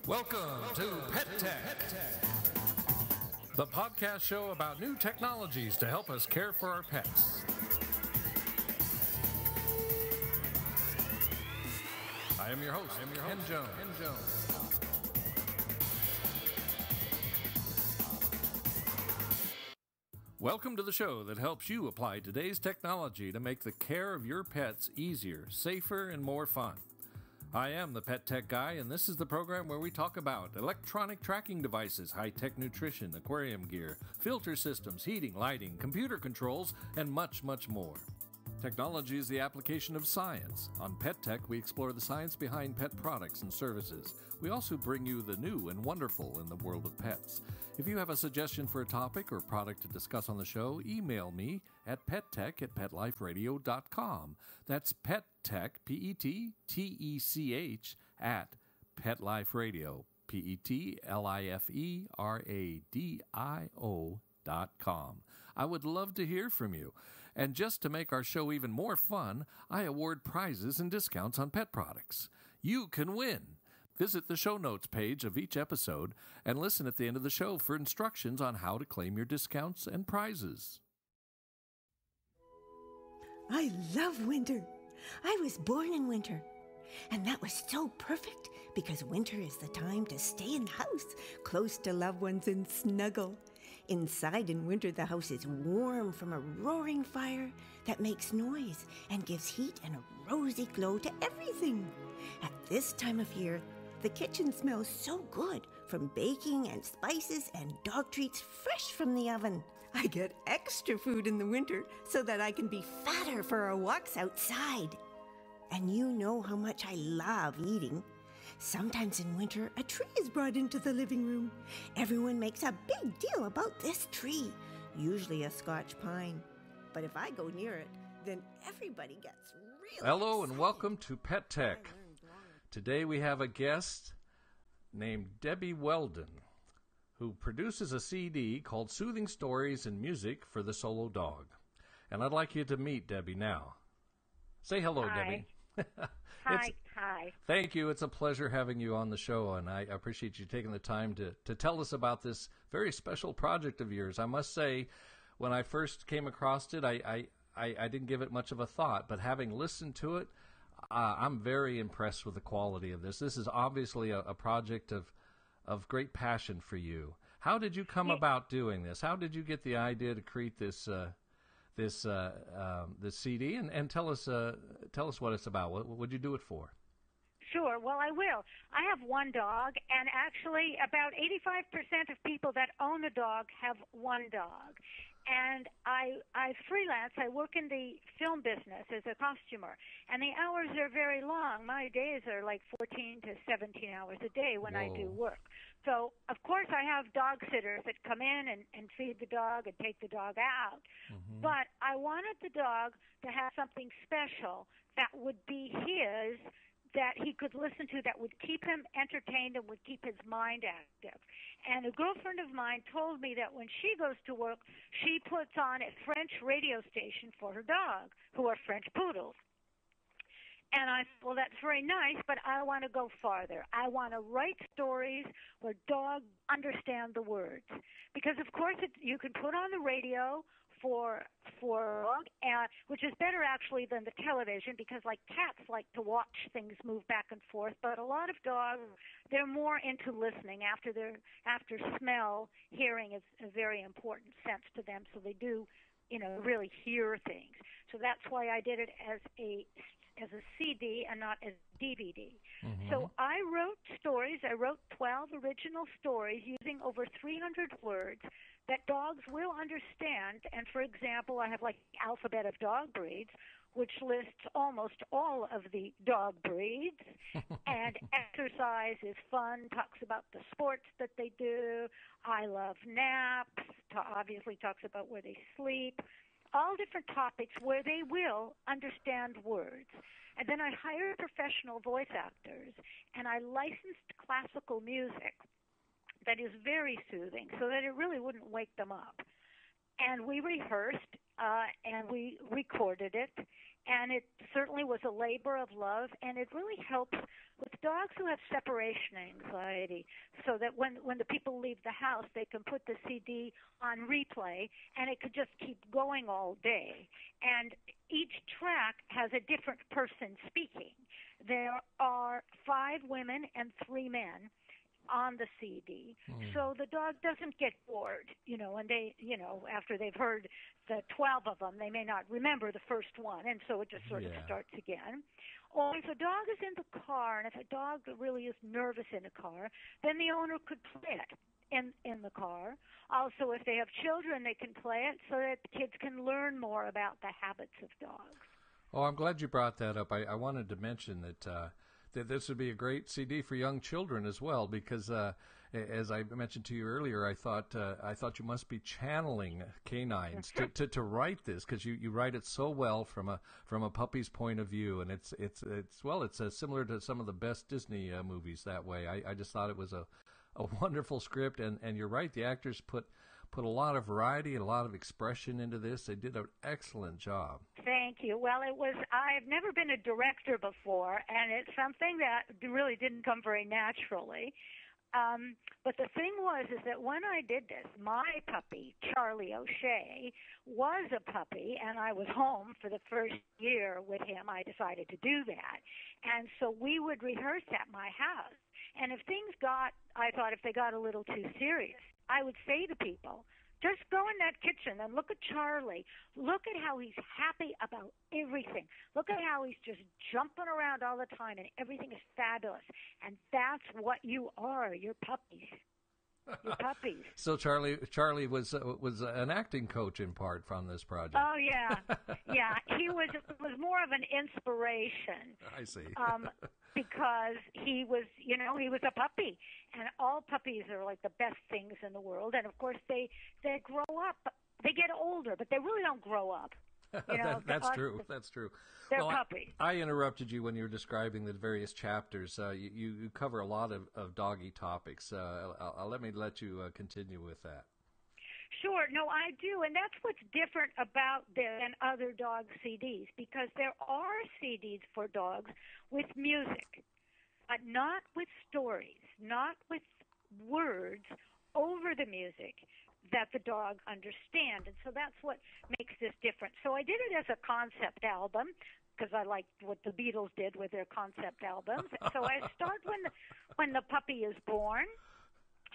Welcome to Pet Tech, the podcast show about new technologies to help us care for our pets. I am your host, Ken Jones. Welcome to the show that helps you apply today's technology to make the care of your pets easier, safer, and more fun. I am the Pet Tech Guy, and this is the program where we talk about electronic tracking devices, high-tech nutrition, aquarium gear, filter systems, heating, lighting, computer controls, and much, much more. Technology is the application of science. On Pet Tech, we explore the science behind pet products and services. We also bring you the new and wonderful in the world of pets. If you have a suggestion for a topic or product to discuss on the show, email me at pettech@petliferadio.com. That's pettech, P-E-T-T-E-C-H, at petliferadio, petliferadio.com. I would love to hear from you. And just to make our show even more fun, I award prizes and discounts on pet products. You can win. Visit the show notes page of each episode and listen at the end of the show for instructions on how to claim your discounts and prizes. I love winter. I was born in winter. And that was so perfect because winter is the time to stay in the house, close to loved ones and snuggle. Inside in winter, the house is warm from a roaring fire that makes noise and gives heat and a rosy glow to everything. At this time of year, the kitchen smells so good from baking and spices and dog treats fresh from the oven. I get extra food in the winter so that I can be fatter for our walks outside. And you know how much I love eating. Sometimes in winter, a tree is brought into the living room. Everyone makes a big deal about this tree, usually a Scotch pine. But if I go near it, then everybody gets really Hello excited. and welcome to Pet Tech. Today we have a guest named Debi Weldon, who produces a CD called Soothing Stories and Music for the Solo Dog. And I'd like you to meet Debi now. Say hello, Hi. Debi. Hi. Thank you. It's a pleasure having you on the show, and I appreciate you taking the time to tell us about this very special project of yours. I must say, when I first came across it, I didn't give it much of a thought, but having listened to it, I'm very impressed with the quality of this. This is obviously a project of great passion for you. How did you come about doing this? How did you get the idea to create this CD, and tell us what it's about. What would you do it for? Sure. Well, I will. I have one dog, and actually about 85% of people that own a dog have one dog. And I freelance. I work in the film business as a costumer, and the hours are very long. My days are like 14 to 17 hours a day when I do work. So, of course, I have dog sitters that come in and feed the dog and take the dog out. Mm-hmm. But I wanted the dog to have something special that would be his, that he could listen to, that would keep him entertained and would keep his mind active. And a girlfriend of mine told me that when she goes to work, she puts on a French radio station for her dog, who are French poodles. And I thought, well, that's very nice, but I want to go farther. I want to write stories where dogs understand the words. Because, of course, you can put on the radio for which is better actually than the television, because like cats like to watch things move back and forth, but a lot of dogs, they're more into listening. After smell, hearing is a very important sense to them, so they do, really hear things. So that's why I did it as a CD and not as DVD. Mm-hmm. So I wrote stories. I wrote 12 original stories using over 300 words that dogs will understand. And for example, I have like alphabet of dog breeds, which lists almost all of the dog breeds. And exercise is fun, talks about the sports that they do. I love naps, obviously talks about where they sleep. All different topics where they will understand words. And then I hired professional voice actors, and I licensed classical music that is very soothing so that it really wouldn't wake them up. And we rehearsed, and we recorded it, And it certainly was a labor of love, and it really helps with dogs who have separation anxiety, so that when the people leave the house, they can put the CD on replay, and it could just keep going all day. And each track has a different person speaking. There are 5 women and 3 men on the CD, so the dog doesn't get bored, and they, after they've heard the 12 of them, they may not remember the first one, and so it just sort of starts again. Or if a dog is in the car, and if a dog really is nervous in a car, then the owner could play it in the car. Also, if they have children, they can play it so that the kids can learn more about the habits of dogs. Oh, I'm glad you brought that up. I wanted to mention that this would be a great CD for young children as well, because as I mentioned to you earlier, I thought you must be channeling canines to write this, because you write it so well from a puppy's point of view, and it's similar to some of the best Disney movies that way. I just thought it was a wonderful script, and you're right, the actors put a lot of variety and a lot of expression into this. They did an excellent job. Thank you. Well, I've never been a director before, and it's something that really didn't come very naturally. But the thing is that when I did this, my puppy, Charlie O'Shea, was a puppy, and I was home for the first year with him. I decided to do that. And so we would rehearse at my house. And if they got a little too serious, I would say to people, just go in that kitchen and look at Charlie. Look at how he's happy about everything. Look at how he's just jumping around all the time, and everything is fabulous. And that's what you are, you're puppies. You're puppies. So Charlie was an acting coach in part from this project. Oh, yeah. Yeah, he was more of an inspiration. I see. Because he was a puppy, and all puppies are like the best things in the world. And of course, they grow up, they get older, but they really don't grow up. That's true. That's true. They're puppies. I interrupted you when you were describing the various chapters. You cover a lot of doggy topics. Let you continue with that. Sure. No, I do. And that's what's different about this than other dog CDs, because there are CDs for dogs with music, but not with stories, not with words over the music that the dog understand. And so that's what makes this different. So I did it as a concept album, because I liked what the Beatles did with their concept albums. So I start when the puppy is born.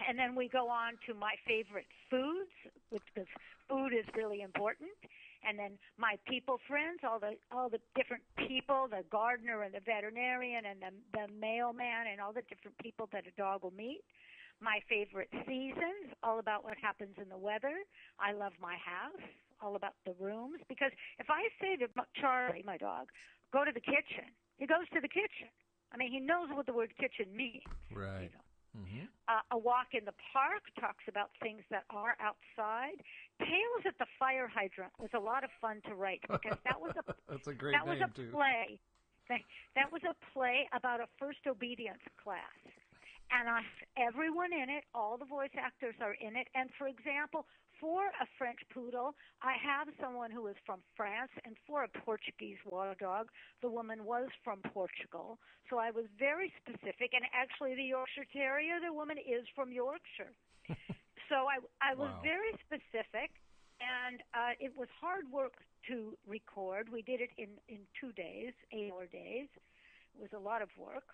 And then we go on to my favorite foods, because food is really important. And then my people friends, all the different people, the gardener and the veterinarian and the mailman and all the different people that a dog will meet. My favorite seasons, all about what happens in the weather. I love my house, all about the rooms. Because if I say to Charlie, my dog, go to the kitchen, he goes to the kitchen. I mean, he knows what the word kitchen means. Right. Mm-hmm. A walk in the park talks about things that are outside. Tales at the Fire Hydrant was a lot of fun to write, because that was That's a great name, too. Play. That was a play about a first obedience class. And everyone in it, all the voice actors are in it. And, for example, for a French poodle, I have someone who is from France, and for a Portuguese water dog, the woman was from Portugal. So I was very specific, and actually the Yorkshire Terrier, the woman is from Yorkshire. So I was very specific, and it was hard work to record. We did it in 2 days, 8-hour days. It was a lot of work.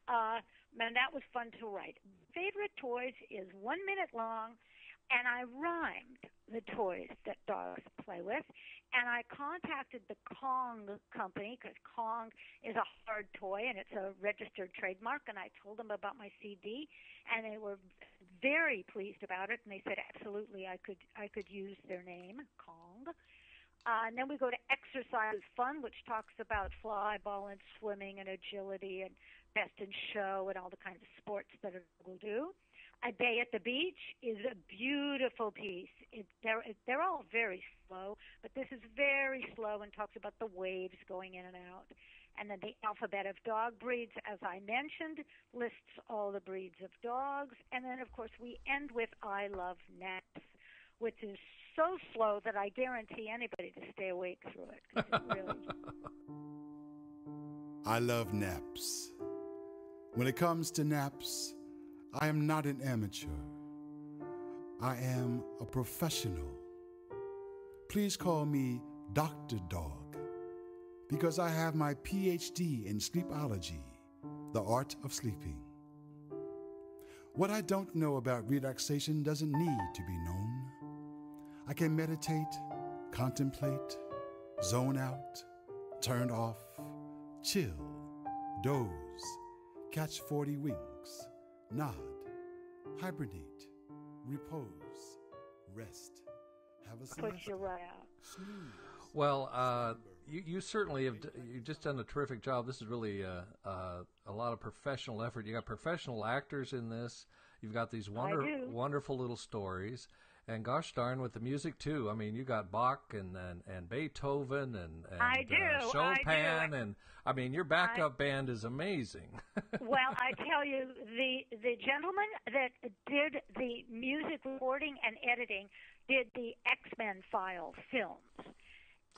And that was fun to write. Favorite toys is 1 minute long, and I rhymed the toys that dogs play with. And I contacted the Kong company, because Kong is a hard toy, and it's a registered trademark. And I told them about my CD, and they were very pleased about it. And they said, absolutely, I could use their name, Kong. And then we go to Exercise Fun, which talks about flyball and swimming and agility and best in show and all the kinds of sports that a dog will do. A Day at the Beach is a beautiful piece. They're all very slow, but this is very slow and talks about the waves going in and out. And then the Alphabet of Dog Breeds, as I mentioned, lists all the breeds of dogs. And then, of course, we end with I Love Naps, which is so slow that I guarantee anybody to stay awake through it. 'Cause it really... I love naps. When it comes to naps, I am not an amateur. I am a professional. Please call me Dr. Dog, because I have my PhD in sleepology, the art of sleeping. What I don't know about relaxation doesn't need to be known. I can meditate, contemplate, zone out, turn off, chill, doze, catch 40 winks, nod, hibernate, repose, rest, have a Puts you right out. snooze. Well, you certainly have. You've just done a terrific job. This is really a lot of professional effort. You got professional actors in this. You've got these wonderful little stories, and gosh darn, with the music too. I mean, you got Bach and Beethoven and Chopin, and I mean, your backup band is amazing. Well, I tell you, the gentleman that did the music recording and editing did the X-Men file films,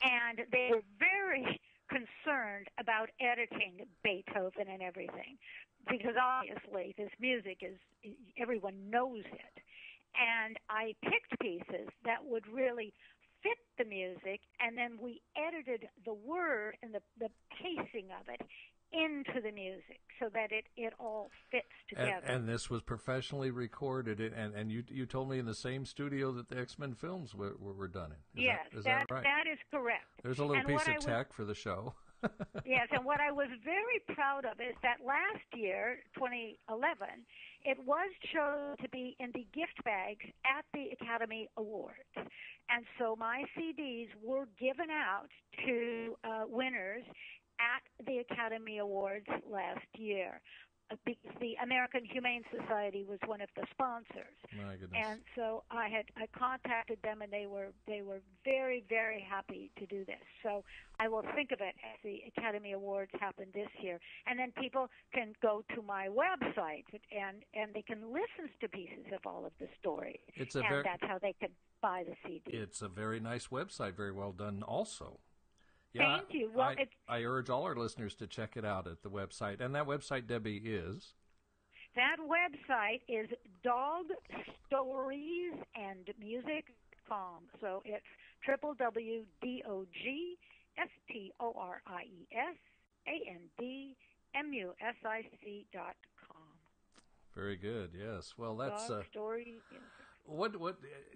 and they were very concerned about editing Beethoven and everything, because obviously this music is, everyone knows it. And I picked pieces that would really fit the music, and then we edited the word and the pacing of it into the music so that it all fits together. And this was professionally recorded, and you told me in the same studio that the X-Men films were done in. Is that right? That is correct. There's a little piece of tech for the show. Yes, and what I was very proud of is that last year, 2011, it was chosen to be in the gift bags at the Academy Awards. And so my CDs were given out to winners at the Academy Awards last year, because the American Humane Society was one of the sponsors. My goodness. And so I contacted them, and they were very, very happy to do this. So I will think of it as the Academy Awards happened this year. And then people can go to my website, and they can listen to pieces of all of the stories. That's how they can buy the CD. It's a very nice website, very well done also. Yeah, thank you. Well, I urge all our listeners to check it out at the website. And that website, Debbie, is? That website is dogstoriesandmusic.com. So it's www.dogstoriesandmusic.com. Very good. Yes. Well, that's Dog Stories. What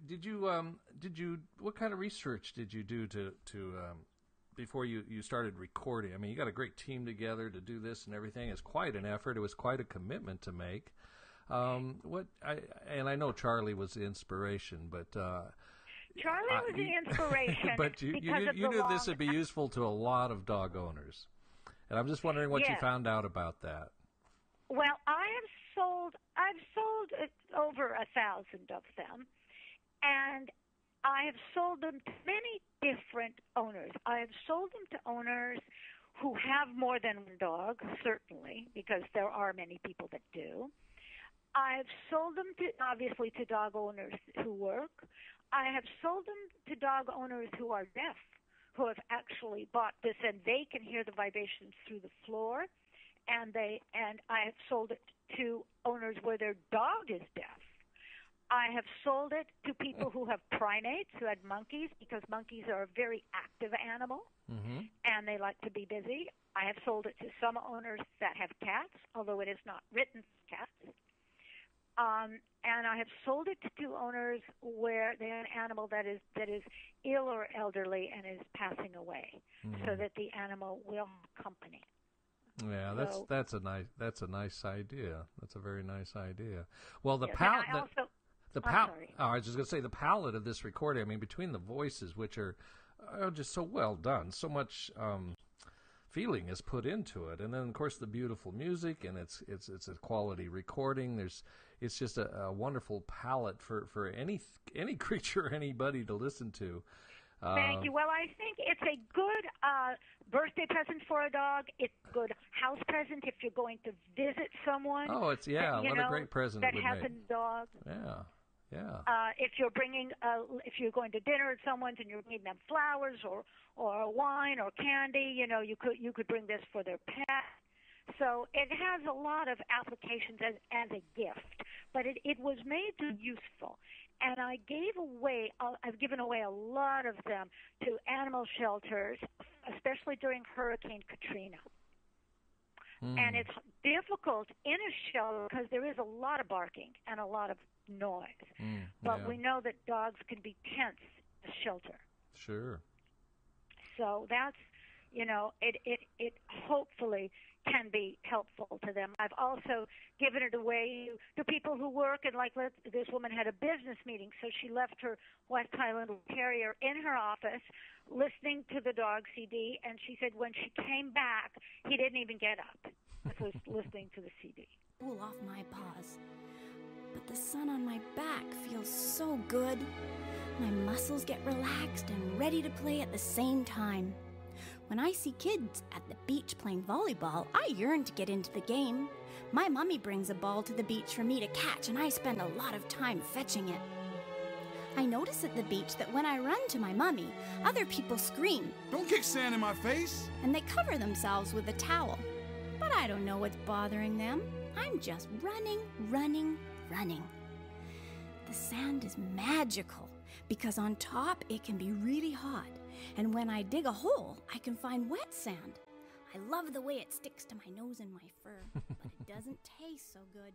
did you what kind of research did you do to before you started recording? I mean, you got a great team together to do this and everything. It's quite an effort. It was quite a commitment to make. And I know Charlie was the inspiration, but Charlie was the inspiration. But you knew this would be useful to a lot of dog owners, and I'm just wondering what you found out about that. Well, I've sold over 1,000 of them, and I have sold them to many different owners. I have sold them to owners who have more than one dog, certainly, because there are many people that do. I've sold them obviously to dog owners who work. I have sold them to dog owners who are deaf, who have actually bought this, and they can hear the vibrations through the floor. And I have sold it to owners where their dog is deaf. I have sold it to people who have primates, who had monkeys, because monkeys are a very active animal, and they like to be busy. I have sold it to some owners that have cats, although it is not written for cats. And I have sold it to owners where they have an animal that is ill or elderly and is passing away, so that the animal will have company. Yeah, that's a nice idea. That's a very nice idea. Well, I was just going to say, the palette of this recording, I mean, between the voices, which are just so well done, so much feeling is put into it, and then of course the beautiful music, and it's a quality recording. It's just a wonderful palette for any creature, anybody to listen to. Thank you. Well, I think it's a good birthday present for a dog. It's a good house present if you're going to visit someone. Oh, what a great present that it would has make. a dog. Yeah. Yeah. If you're going to dinner at someone's and you're bringing them flowers or wine or candy, you could bring this for their pet. So it has a lot of applications as a gift, but it was made to useful. And I've given away a lot of them to animal shelters, especially during Hurricane Katrina. And it's difficult in a shelter because there is a lot of barking and a lot of noise. But we know that dogs can be tense in a shelter. Sure. So that's, it hopefully can be helpful to them. I've also given it away to people who work, and this woman had a business meeting, so she left her West Highland Terrier in her office listening to the dog CD, and she said when she came back, he didn't even get up. Was listening to the CD. Pull off my paws, but the sun on my back feels so good. My muscles get relaxed and ready to play at the same time. When I see kids at the beach playing volleyball, I yearn to get into the game. My mommy brings a ball to the beach for me to catch, and I spend a lot of time fetching it. I notice at the beach that when I run to my mommy, other people scream. Don't kick sand in my face! And they cover themselves with a towel. But I don't know what's bothering them. I'm just running, running, running. The sand is magical because on top it can be really hot. And when I dig a hole, I can find wet sand. I love the way it sticks to my nose and my fur, but it doesn't taste so good.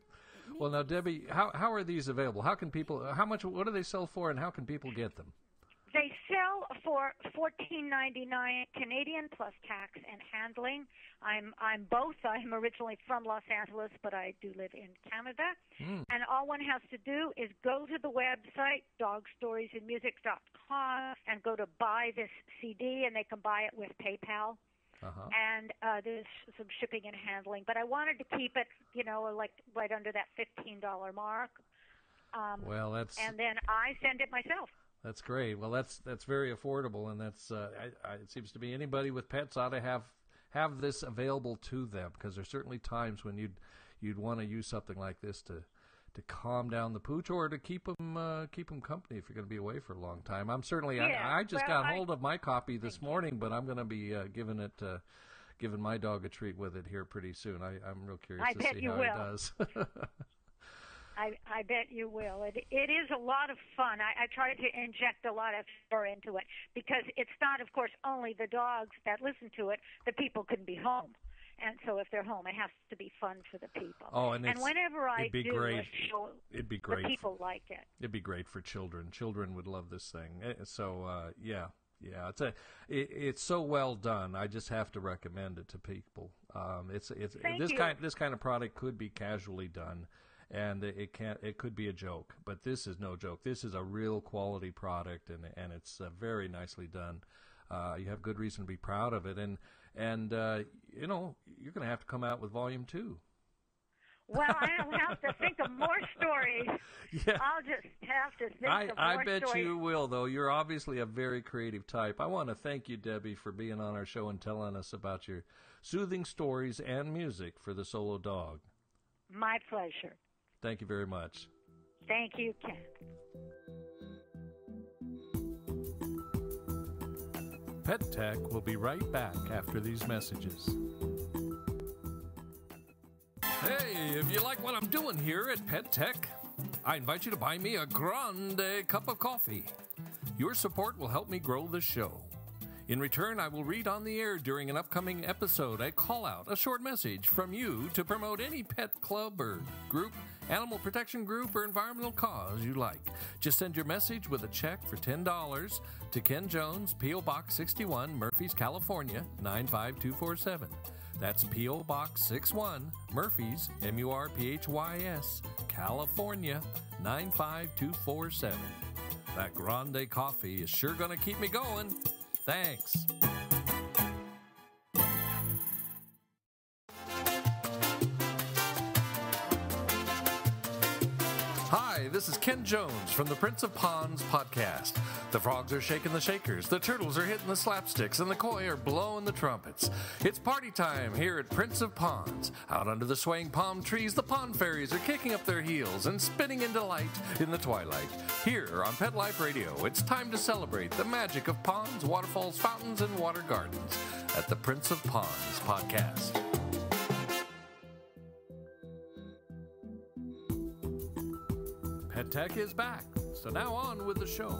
Well, now, Debbie, how are these available? What do they sell for, and how can people get them? They sell for $14.99 Canadian plus tax and handling. I'm both. I'm originally from Los Angeles, but I do live in Canada. And all one has to do is go to the website, dogstoriesandmusic.com, and go to buy this CD, and they can buy it with PayPal. And there's some shipping and handling. But I wanted to keep it, right under that $15 mark. And then I send it myself. That's great. Well, that's very affordable, and that's it seems to be anybody with pets ought to have this available to them, because there's certainly times when you'd want to use something like this to calm down the pooch or to keep them company if you're going to be away for a long time. I'm certainly I just got hold of my copy this morning, but I'm going to be giving my dog a treat with it here pretty soon. I'm real curious to see how it does. I bet you will. It is a lot of fun. I try to inject a lot of fur into it because it's not, of course, only the dogs that listen to it. The people couldn't be home. And so if they're home, it has to be fun for the people. Oh, and whenever I do a show, it'd be great. The people like it. It'd be great for children. Children would love this thing. So, yeah. It's so well done. I just have to recommend it to people. This kind of product could be casually done. And it could be a joke, but this is no joke. This is a real quality product, and it's very nicely done. You have good reason to be proud of it, and you're going to have to come out with volume 2. Well, I'll have to think of more stories. Yeah. I'll just have to think of more stories. I bet you will, though. You're obviously a very creative type. I want to thank you, Debbie, for being on our show and telling us about your soothing stories and music for the solo dog. My pleasure. Thank you very much. Thank you, Ken. Pet Tech will be right back after these messages. Hey, if you like what I'm doing here at Pet Tech, I invite you to buy me a grande cup of coffee. Your support will help me grow the show. In return, I will read on the air during an upcoming episode a call-out, a short message from you to promote any pet club or group, animal protection group, or environmental cause you like. Just send your message with a check for $10 to Ken Jones, P.O. Box 61, Murphys, California, 95247. That's P.O. Box 61, Murphys, Murphys, California, 95247. That grande coffee is sure going to keep me going. Thanks. Hi, Hi, this is Ken Jones from the Prince of Ponds podcast. The frogs are shaking the shakers, the turtles are hitting the slapsticks, and the koi are blowing the trumpets. It's party time here at Prince of Ponds. Out under the swaying palm trees, the pond fairies are kicking up their heels and spinning in delight in the twilight. Here on Pet Life Radio, it's time to celebrate the magic of ponds, waterfalls, fountains, and water gardens at the Prince of Ponds podcast. Pet Tech is back, so now on with the show.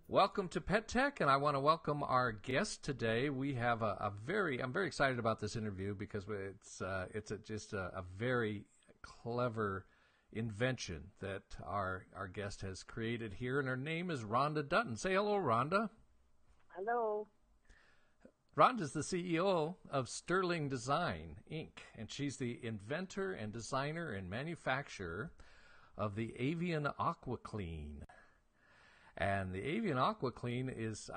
Welcome to Pet Tech, and I want to welcome our guest today. We have I'm very excited about this interview because it's just a very clever invention that our guest has created here, and her name is Rhonda Dutton. Say hello, Rhonda. Hello. Rhonda's the CEO of Sterling Design, Inc., and she's the inventor and designer and manufacturer of the Avian AquaClean. And the Avian AquaClean is,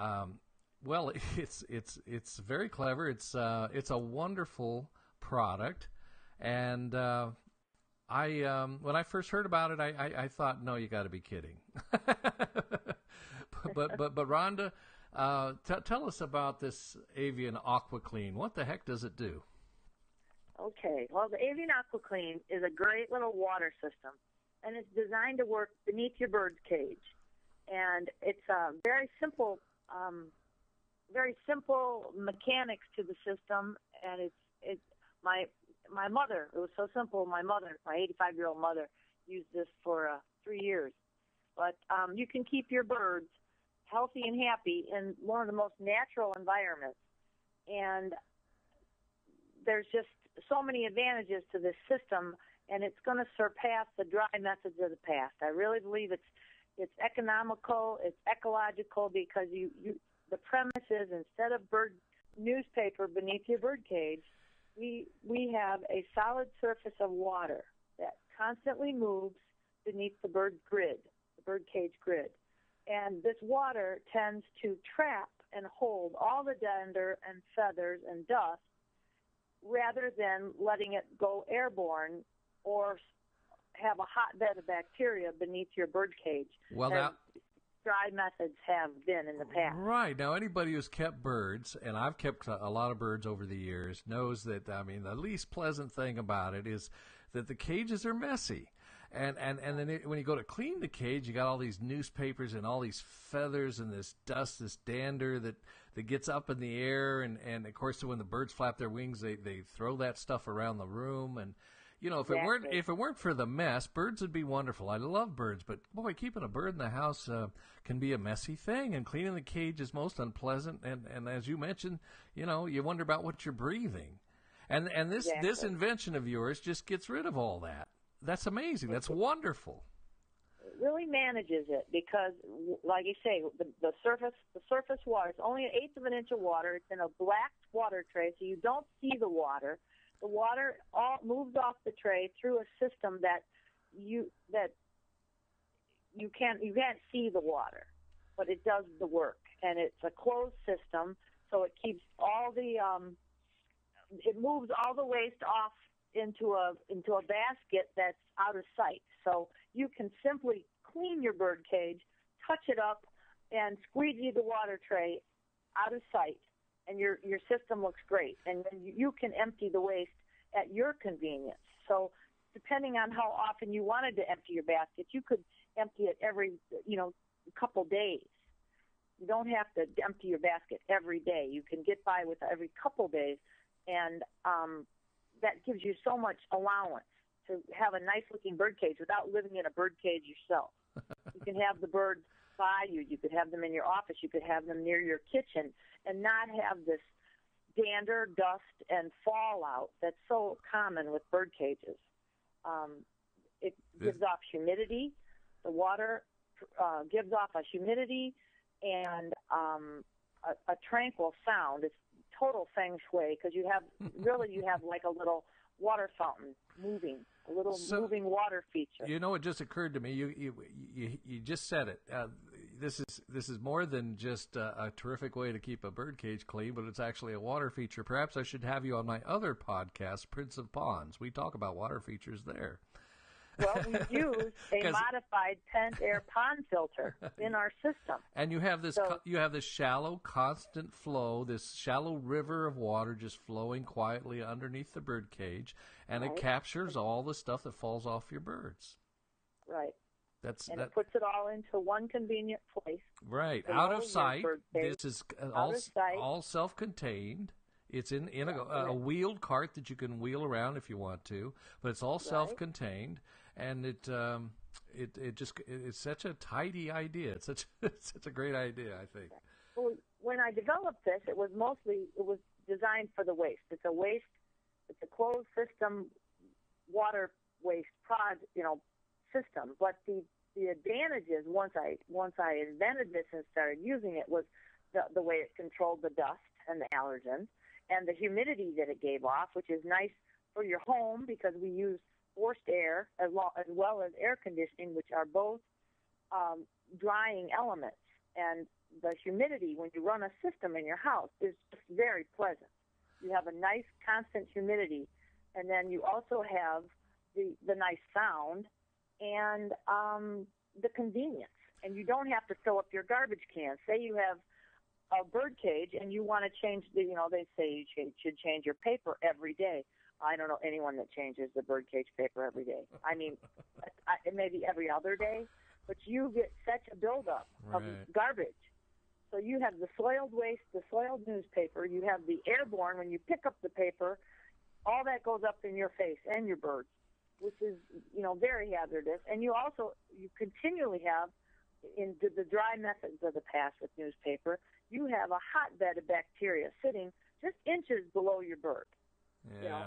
it's very clever. It's a wonderful product, and when I first heard about it, I thought, no, you got to be kidding. but Rhonda. Tell us about this Avian AquaClean. What the heck does it do? Okay, well, the Avian AquaClean is a great little water system, and it's designed to work beneath your bird's cage. And it's very simple mechanics to the system. And it's my mother. It was so simple. My 85-year-old mother, used this for 3 years. But you can keep your birds healthy and happy in one of the most natural environments. And there's just so many advantages to this system, and it's going to surpass the dry methods of the past. I really believe it's economical, it's ecological, because the premise is, instead of bird newspaper beneath your bird cage, we have a solid surface of water that constantly moves beneath the bird cage grid. And this water tends to trap and hold all the dander and feathers and dust rather than letting it go airborne or have a hotbed of bacteria beneath your bird cage. Well, now, dry methods have been in the past. Right. Now, anybody who's kept birds, and I've kept a lot of birds over the years, knows that, the least pleasant thing about it is that the cages are messy. And then when you go to clean the cage, you got all these newspapers and all these feathers and this dust, this dander that gets up in the air. And of course, when the birds flap their wings, they throw that stuff around the room. And, if it weren't for the mess, birds would be wonderful. I love birds, but boy, keeping a bird in the house can be a messy thing. And cleaning the cage is most unpleasant. And as you mentioned, you wonder about what you're breathing. And this invention of yours just gets rid of all that. That's amazing. That's wonderful. It really manages it because, like you say, the surface water, it's only 1/8 of an inch of water. It's in a black water tray, so you don't see the water. The water all moves off the tray through a system that you can't see the water, but it does the work. And it's a closed system, so it keeps all the it moves all the waste off into a basket that's out of sight. So you can simply clean your bird cage, touch it up, and squeegee the water tray out of sight, and your system looks great. And then you can empty the waste at your convenience. So depending on how often you wanted to empty your basket, you could empty it every couple days. You don't have to empty your basket every day. You can get by with every couple days, and that gives you so much allowance to have a nice-looking bird cage without living in a bird cage yourself. You can have the birds by you. You could have them in your office. You could have them near your kitchen and not have this dander, dust, and fallout that's so common with bird cages. It gives off humidity. The water gives off a humidity and a tranquil sound. It's total feng shui because you have like a little water fountain moving, a little moving water feature. It just occurred to me. You just said it. this is more than just a terrific way to keep a bird cage clean, but it's actually a water feature. Perhaps I should have you on my other podcast, Prince of Ponds. We talk about water features there. Well, we use a modified Pentair pond filter in our system. And you have this shallow, constant flow, this shallow river of water just flowing quietly underneath the bird cage, and it captures all the stuff that falls off your birds. Right. It puts it all into one convenient place. Right. Out of sight. This is all self-contained. It's in a wheeled cart that you can wheel around if you want to, but it's all self-contained, and it's such a tidy idea. It's such a great idea, I think. Well, when I developed this, it was designed for the waste. It's a closed system water waste system. But the advantages once I invented this and started using it was the way it controlled the dust and the allergens, and the humidity that it gave off, which is nice for your home because we use forced air as well as air conditioning, which are both drying elements. And the humidity, when you run a system in your house, is just very pleasant. You have a nice constant humidity, and then you also have the nice sound and the convenience. And you don't have to fill up your garbage can. Say you have a bird cage and you want to change they say you should change your paper every day. I don't know anyone that changes the bird cage paper every day. I mean, maybe every other day, but you get such a buildup of garbage. So you have the soiled waste, the soiled newspaper. You have the airborne. When you pick up the paper, all that goes up in your face and your birds, which is, very hazardous. And you continually have, in the dry methods of the past with newspaper, you have a hotbed of bacteria sitting just inches below your bird.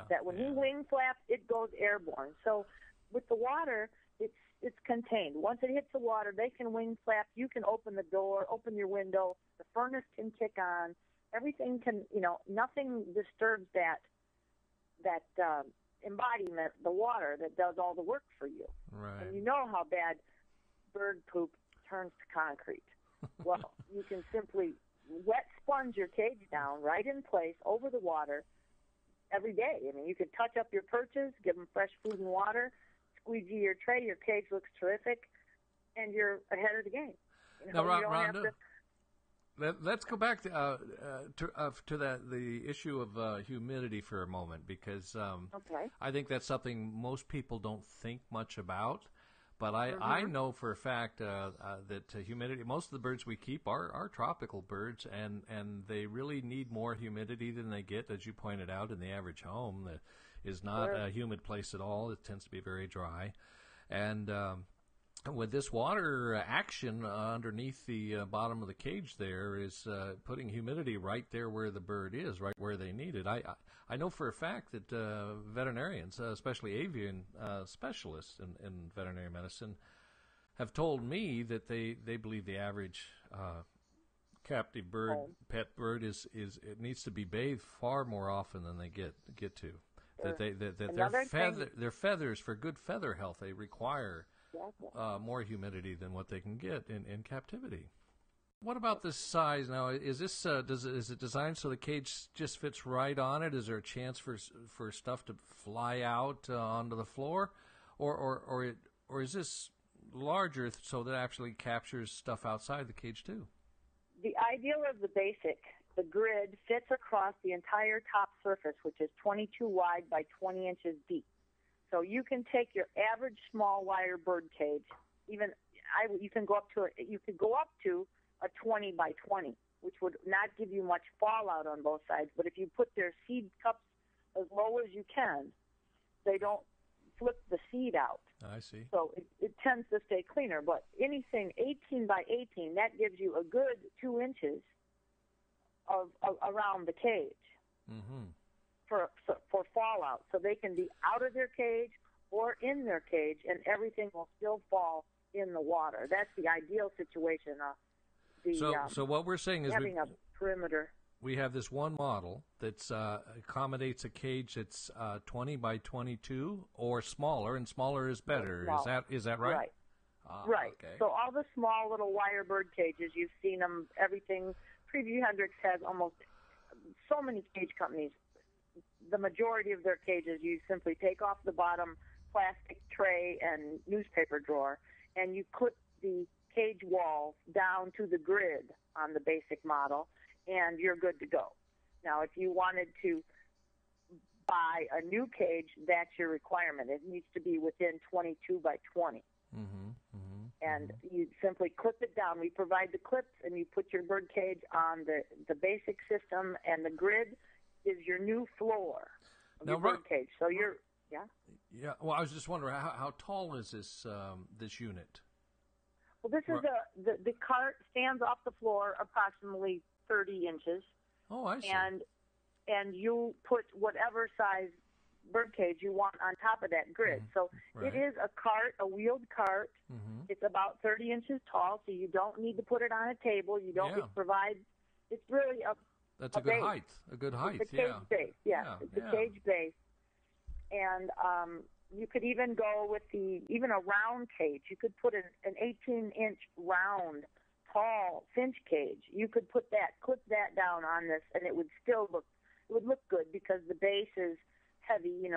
That when he wing flaps, it goes airborne. So with the water, it's contained. Once it hits the water, they can wing flap. You can open the door, open your window. The furnace can kick on. Everything can, nothing disturbs that embodiment, the water that does all the work for you. Right. And you know how bad bird poop turns to concrete. Well, you can simply wet sponge your cage down right in place over the water every day. I mean, you could touch up your perches, give them fresh food and water, squeegee your tray, your cage looks terrific, and you're ahead of the game. Now, Rhonda, let's go back to the issue of humidity for a moment, because I think that's something most people don't think much about. But I know for a fact that humidity, most of the birds we keep are tropical birds, and they really need more humidity than they get, as you pointed out, in the average home. That is not a humid place at all. It tends to be very dry. And with this water action underneath the bottom of the cage there is putting humidity right there where the bird is, right where they need it. I know for a fact that veterinarians, especially avian specialists in veterinary medicine, have told me that they believe the average captive bird, pet bird, it needs to be bathed far more often than they get to. That their feathers, for good feather health, they require more humidity than what they can get in captivity. What about the size now? Is this is it designed so the cage just fits right on it? Is there a chance for stuff to fly out onto the floor, or is this larger so that it actually captures stuff outside the cage too? The ideal of the grid fits across the entire top surface, which is 22 wide by 20 inches deep. So you can take your average small wire bird cage, you could go up to a 20 by 20, which would not give you much fallout on both sides. But if you put their seed cups as low as you can, they don't flip the seed out. I see. So it tends to stay cleaner. But anything 18 by 18, that gives you a good 2 inches of around the cage. Mm-hmm. For fallout, so they can be out of their cage or in their cage, and everything will still fall in the water. That's the ideal situation. So what we're saying is having a perimeter. We have this one model that accommodates a cage that's 20 by 22 or smaller, and smaller is better. Is that right? Right. Right. Okay. So all the small little wire bird cages, you've seen them, everything. Preview Hendricks has almost so many cage companies. The majority of their cages, you simply take off the bottom plastic tray and newspaper drawer, and you clip the cage wall down to the grid on the basic model, and you're good to go. Now, if you wanted to buy a new cage, that's your requirement. It needs to be within 22 by 20. And you simply clip it down. We provide the clips, and you put your bird cage on the basic system, and the grid is your new floor of your bird cage. So you're, Yeah, well, I was just wondering, how tall is this this unit? Well, this is the cart stands off the floor approximately 30 inches. Oh, I see. And you put whatever size birdcage you want on top of that grid. So it is a cart, a wheeled cart. It's about 30 inches tall, so you don't need to put it on a table. You don't need to provide. It's really That's a good height. A good height. It's a cage base. It's a cage base. And you could even go with even a round cage. You could put an 18-inch round, tall finch cage. You could clip that down on this, and it would still look good because the base is heavy,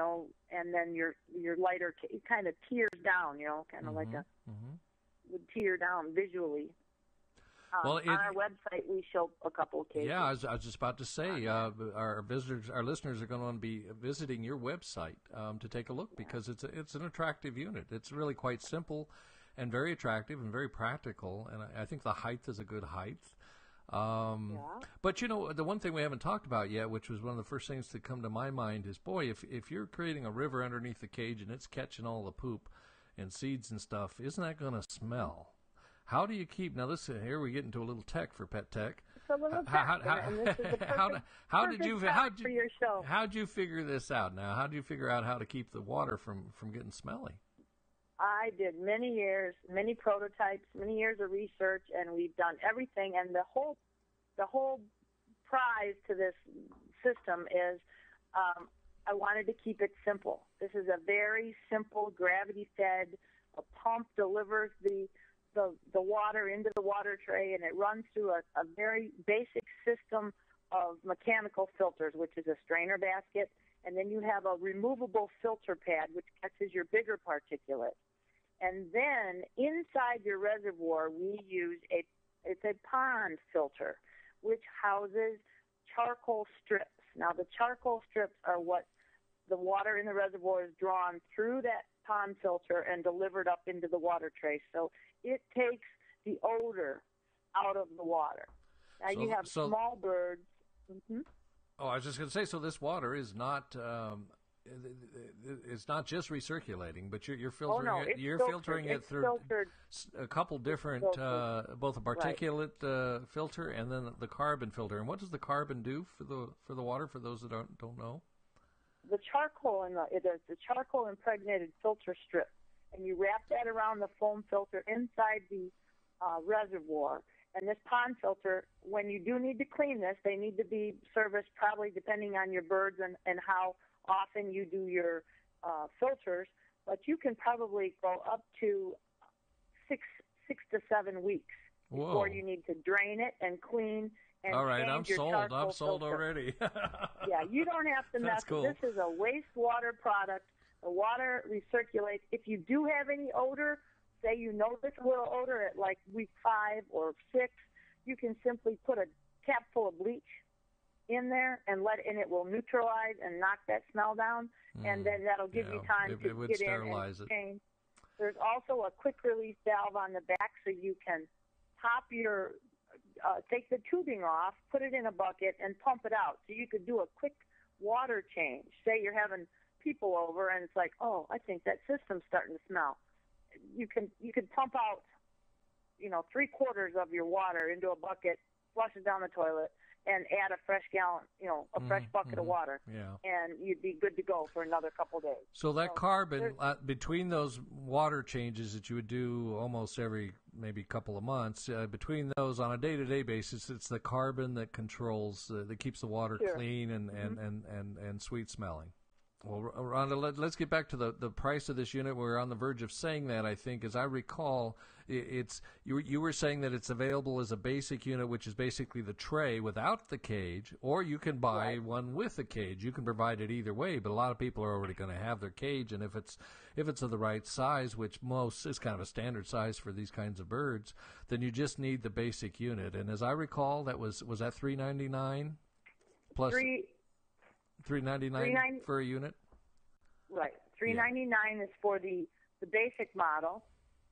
and then your lighter cage kind of tears down, kind of like would tear down visually. On our website, we show a couple of cases. Yeah, I was just about to say, our listeners are going to want to be visiting your website to take a look because it's an attractive unit. It's really quite simple and very attractive and very practical, and I think the height is a good height. But the one thing we haven't talked about yet, which was one of the first things to come to my mind, is if you're creating a river underneath the cage and it's catching all the poop and seeds and stuff, isn't that going to smell? How do you keep here we get into a little tech for Pet Tech. It's a little tech, and this is the perfect how'd you figure this out? Now, how did you figure out how to keep the water from getting smelly? I did many years, many prototypes, many years of research, and we've done everything. And the whole prize to this system is I wanted to keep it simple. This is a very simple gravity-fed. A pump delivers the water into the water tray, and it runs through a very basic system of mechanical filters, which is a strainer basket, and then you have a removable filter pad, which catches your bigger particulates. And then inside your reservoir, we use it's a pond filter, which houses charcoal strips. Now, the charcoal strips are what the water in the reservoir is drawn through that pond filter and delivered up into the water tray. So it takes the odor out of the water. Now, you have small birds. Oh, I was just going to say, so this water is not it's not just recirculating, but you're filtering it. You're filtering it through a couple different, both a particulate filter and then the carbon filter. And what does the carbon do for the water? For those that don't know, the charcoal it is the charcoal impregnated filter strip, and you wrap that around the foam filter inside the reservoir. And this pond filter, when you do need to clean this, they need to be serviced probably depending on your birds and how often you do your filters, but you can probably go up to six to 7 weeks before you need to drain it and clean and all right, change your charcoal I'm sold filter. Already. Yeah, you don't have to mess. Cool. This is a wastewater product. The water recirculates. If you do have any odor, say you notice a little odor at like week 5 or 6, you can simply put a cap full of bleach in there and it will neutralize and knock that smell down, and then that'll give you time to get in and change. There's also a quick release valve on the back, so you can take the tubing off, put it in a bucket, and pump it out. So you could do a quick water change. Say you're having people over, and it's like, oh, I think that system's starting to smell. You can pump out, 3/4 of your water into a bucket, flush it down the toilet, and add a fresh gallon, a fresh bucket of water, and you'd be good to go for another couple days. So that carbon, between those water changes that you would do almost every maybe couple of months, between those on a day-to-day basis, it's the carbon that controls, that keeps the water clean and sweet smelling. Well, Rhonda, let's get back to the price of this unit. We're on the verge of saying that, I think. As I recall, you were saying that it's available as a basic unit, which is basically the tray without the cage, or you can buy one with the cage. You can provide it either way, but a lot of people are already going to have their cage, and if it's of the right size, which most is kind of a standard size for these kinds of birds, then you just need the basic unit. And as I recall, that was that $399 plus $399 for a unit? Right. $399 is for the basic model,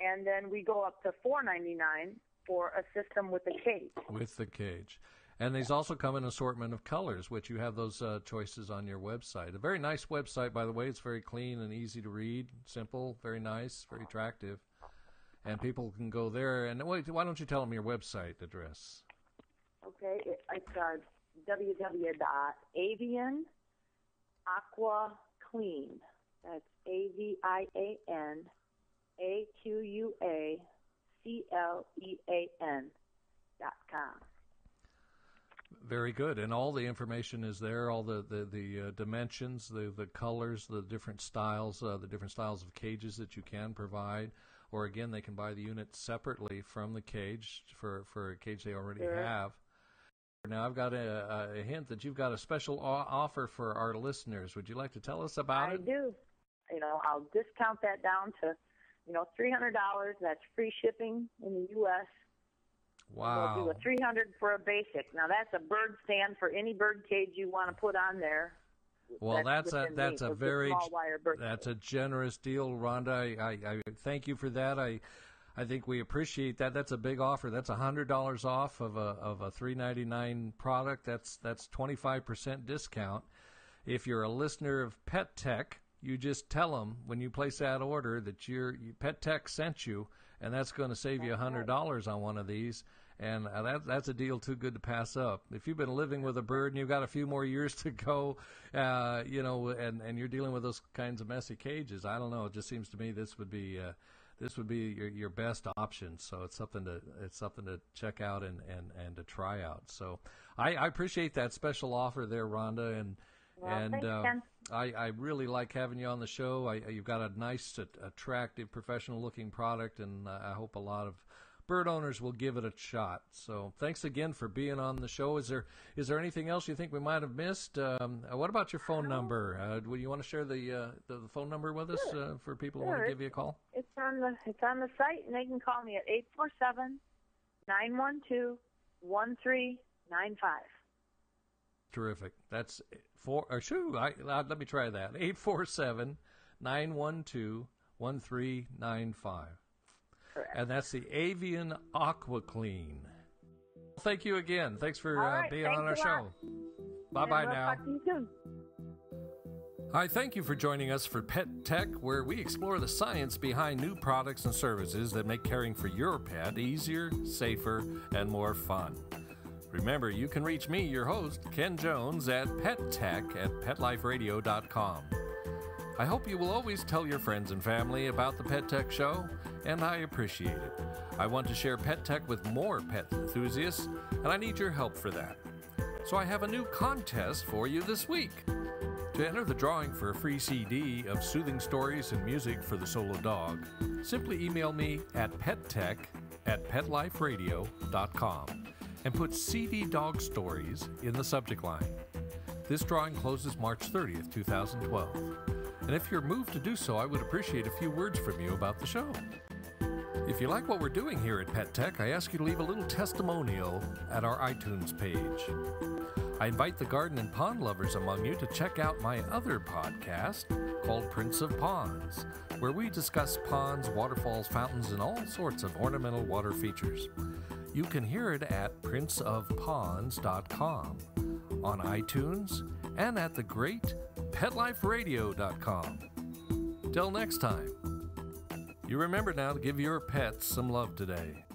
and then we go up to $499 for a system with a cage. With the cage. And these also come in an assortment of colors, which you have those choices on your website. A very nice website, by the way. It's very clean and easy to read, simple, very nice, very attractive. And people can go there. And why don't you tell them your website address? Okay. It's www.Avian AquaClean. That's AvianAquaClean.com. Very good. And all the information is there, all the dimensions, the colors, the different styles of cages that you can provide. Or again, they can buy the unit separately from the cage for a cage they already have. Now, I've got a hint that you've got a special offer for our listeners. Would you like to tell us about it? I do. I'll discount that down to, $300. That's free shipping in the U.S. Wow. We'll do a $300 for a basic. Now, that's a bird stand for any bird cage you want to put on there. Well, that's a generous deal, Rhonda. I thank you for that. I think we appreciate that. That's a big offer. That's $100 off of a $399 product. That's 25% discount. If you're a listener of Pet Tech, you just tell them when you place that order that Pet Tech sent you, and that's going to save you $100 on one of these. And that's a deal too good to pass up. If you've been living with a bird and you've got a few more years to go, and you're dealing with those kinds of messy cages, I don't know. It just seems to me this would be your best option. So it's something to check out and to try out. So I appreciate that special offer there, Rhonda, thanks, Ken. I really like having you on the show. You've got a nice, attractive, professional-looking product, and I hope a lot of bird owners will give it a shot. So thanks again for being on the show. Is there anything else you think we might have missed? What about your phone number? Would you want to share the phone number with us for people who want to give you a call? It's on the site, and they can call me at 847-912-1395. Terrific. That's let me try that. 847-912-1395. And that's the Avian AquaClean. Thank you again. Thanks for being on our show. Bye-bye now. Talk to you soon. Hi, thank you for joining us for Pet Tech, where we explore the science behind new products and services that make caring for your pet easier, safer, and more fun. Remember, you can reach me, your host, Ken Jones, at pettech@petliferadio.com. I hope you will always tell your friends and family about the Pet Tech Show, and I appreciate it. I want to share Pet Tech with more pet enthusiasts, and I need your help for that. So I have a new contest for you this week. To enter the drawing for a free CD of soothing stories and music for the solo dog, simply email me at pettech@petliferadio.com and put CD Dog Stories in the subject line. This drawing closes March 30th, 2012. And if you're moved to do so, I would appreciate a few words from you about the show. If you like what we're doing here at Pet Tech, I ask you to leave a little testimonial at our iTunes page. I invite the garden and pond lovers among you to check out my other podcast called Prince of Ponds, where we discuss ponds, waterfalls, fountains, and all sorts of ornamental water features. You can hear it at princeofponds.com, on iTunes, and at the great PetLifeRadio.com. Till next time, you remember now to give your pets some love today.